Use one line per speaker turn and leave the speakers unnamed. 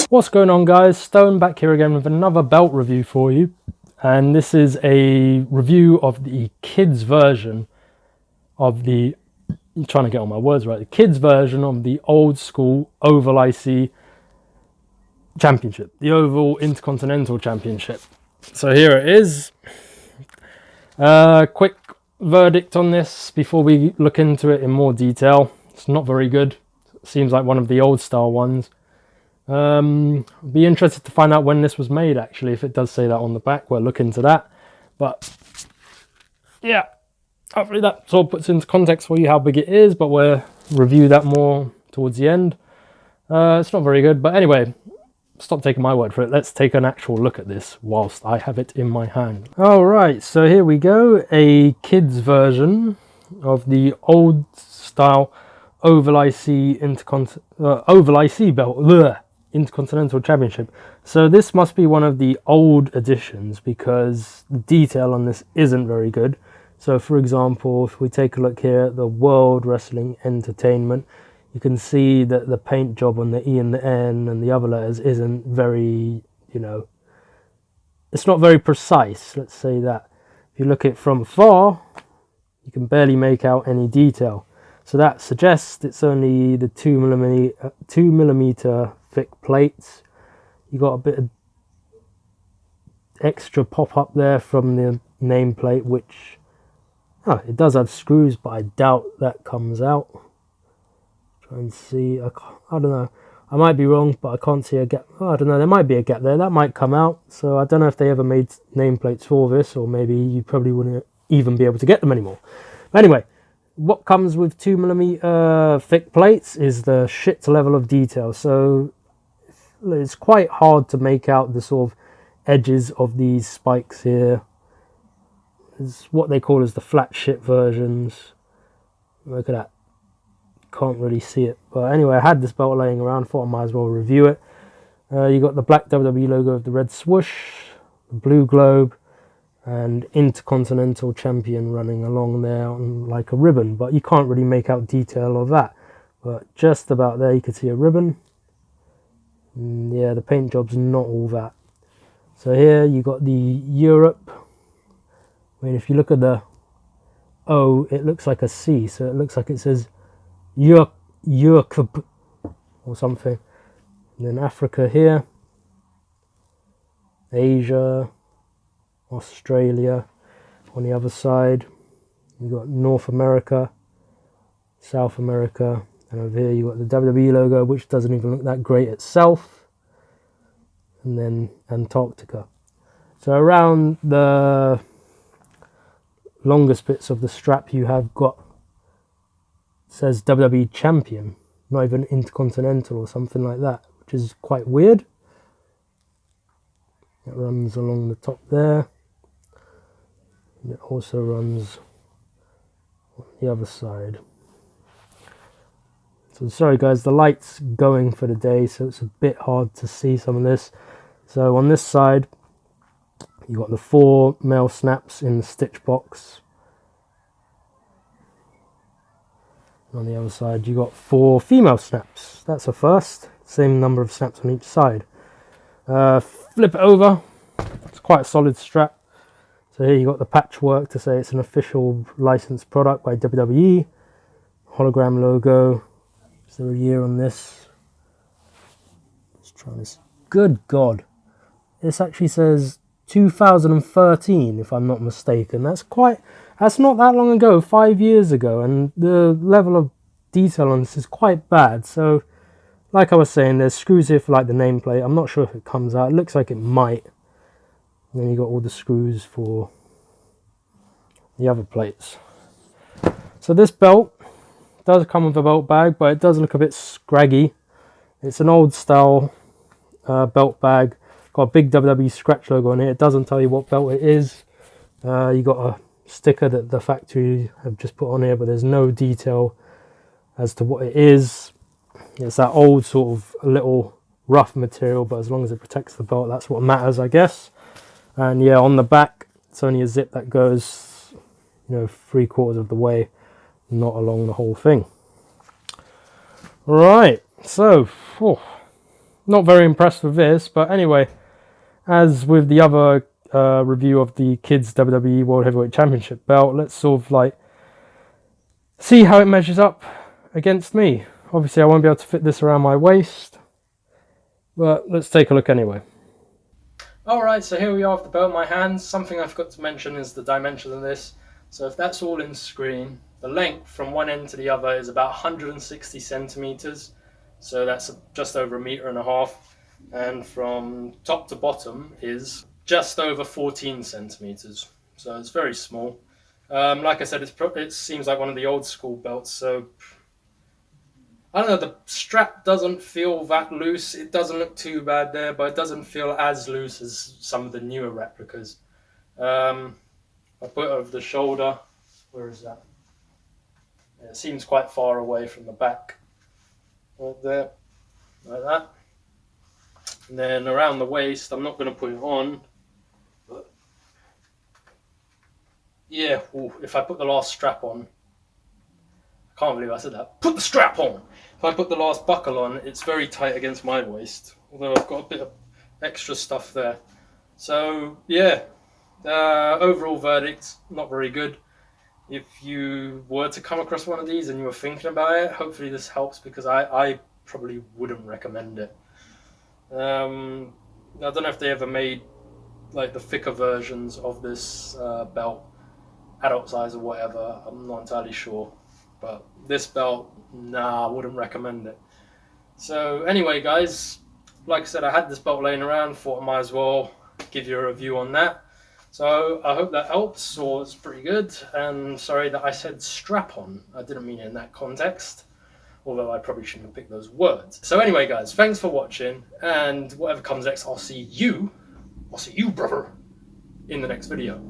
What's going on, guys? Stone back here again with another belt review for you, and this is a review of the kids version of the I'm trying to get all my words right, the kids version of the old school Oval IC Championship, the Oval Intercontinental Championship. So here it is. Quick verdict on this before we look into it in more detail. It's not very good. Seems like one of the old style ones. Be interested to find out when this was made, actually. If it does say that on the back, we'll look into that. But yeah, hopefully that sort of puts into context for you how big it is, but we'll review that more towards the end. It's not very good, but anyway, stop taking my word for it. Let's take an actual look at this whilst I have it in my hand. All right, so here we go, a kids version of the old style Oval IC Oval IC belt. Intercontinental Championship. So this must be one of the old editions because the detail on this isn't very good. So for example, if we take a look here at the World Wrestling Entertainment, you can see that the paint job on the E and the N and the other letters isn't very, it's not very precise, let's say that. If you look at it from afar, you can barely make out any detail. So that suggests it's only the 2mm thick plates. You got a bit of extra pop up there from the nameplate, which it does have screws, but I doubt that comes out. Try and see. I don't know. I might be wrong, but I can't see a gap. I don't know. There might be a gap there. That might come out. So I don't know if they ever made nameplates for this, or maybe you probably wouldn't even be able to get them anymore. But anyway, what comes with 2mm thick plates is the shit level of detail. So it's quite hard to make out the sort of edges of these spikes here. It's what they call as the flat shit versions. Look at that. Can't really see it. But anyway, I had this belt laying around, thought I might as well review it. You got the black WWE logo of the red swoosh, the blue globe, and Intercontinental Champion running along there on like a ribbon, but you can't really make out detail of that. But just about there you can see a ribbon. Yeah, the paint job's not all that. So here you got the Europe. I mean, if you look at the O, it looks like a C, so it looks like it says Europe or something. And then Africa here, Asia, Australia on the other side. You got North America, South America, and over here you got the WWE logo, which doesn't even look that great itself, and then Antarctica. So around the longest bits of the strap you have got, it says WWE Champion, not even Intercontinental or something like that, which is quite weird. It runs along the top there. And it also runs on the other side. So sorry guys, the light's going for the day, so it's a bit hard to see some of this. So on this side, you got the 4 male snaps in the stitch box. And on the other side, you got 4 female snaps. That's a first. Same number of snaps on each side. Flip it over. It's quite a solid strap. So here you got the patchwork to say it's an official licensed product by WWE. Hologram logo. Is there a year on this? Let's try this. Good God. This actually says 2013, if I'm not mistaken. That's not that long ago, 5 years ago, and the level of detail on this is quite bad. So, like I was saying, there's screws here for like the nameplate. I'm not sure if it comes out. It looks like it might. And then you got all the screws for the other plates. So this belt does come with a belt bag, but it does look a bit scraggy. It's an old style belt bag. Got a big WWE scratch logo on it. It doesn't tell you what belt it is. You got a sticker that the factory have just put on here, but there's no detail as to what it is. It's that old sort of a little rough material, but as long as it protects the belt, that's what matters, I guess. And yeah, on the back, it's only a zip that goes, 3/4 of the way, not along the whole thing. Right, so not very impressed with this, but anyway, as with the other review of the kids WWE World Heavyweight Championship belt, let's sort of like see how it measures up against me. Obviously I won't be able to fit this around my waist, but let's take a look anyway. Alright, so here we are with the belt in my hands. Something I forgot to mention is the dimension of this. So if that's all in screen, the length from one end to the other is about 160 centimeters. So that's just over 1.5 meters. And from top to bottom is just over 14 centimeters. So it's very small. Like I said, it seems like one of the old school belts. So I don't know, the strap doesn't feel that loose. It doesn't look too bad there, but it doesn't feel as loose as some of the newer replicas. I put it over the shoulder. Where is that? Yeah, it seems quite far away from the back. Right there, like that. And then around the waist, I'm not going to put it on. But yeah, if I put the last strap on, I can't believe I said that. Put the strap on! If I put the last buckle on, it's very tight against my waist. Although I've got a bit of extra stuff there. So, yeah. Overall verdict, not very good. If you were to come across one of these and you were thinking about it, hopefully this helps, because I probably wouldn't recommend it. I don't know if they ever made like the thicker versions of this belt, adult size or whatever. I'm not entirely sure. But this belt, nah, I wouldn't recommend it. So anyway, guys, like I said, I had this belt laying around, thought I might as well give you a review on that. So I hope that helps, or it's pretty good. And sorry that I said strap on. I didn't mean it in that context, although I probably shouldn't have picked those words. So anyway, guys, thanks for watching, and whatever comes next, I'll see you, brother, in the next video.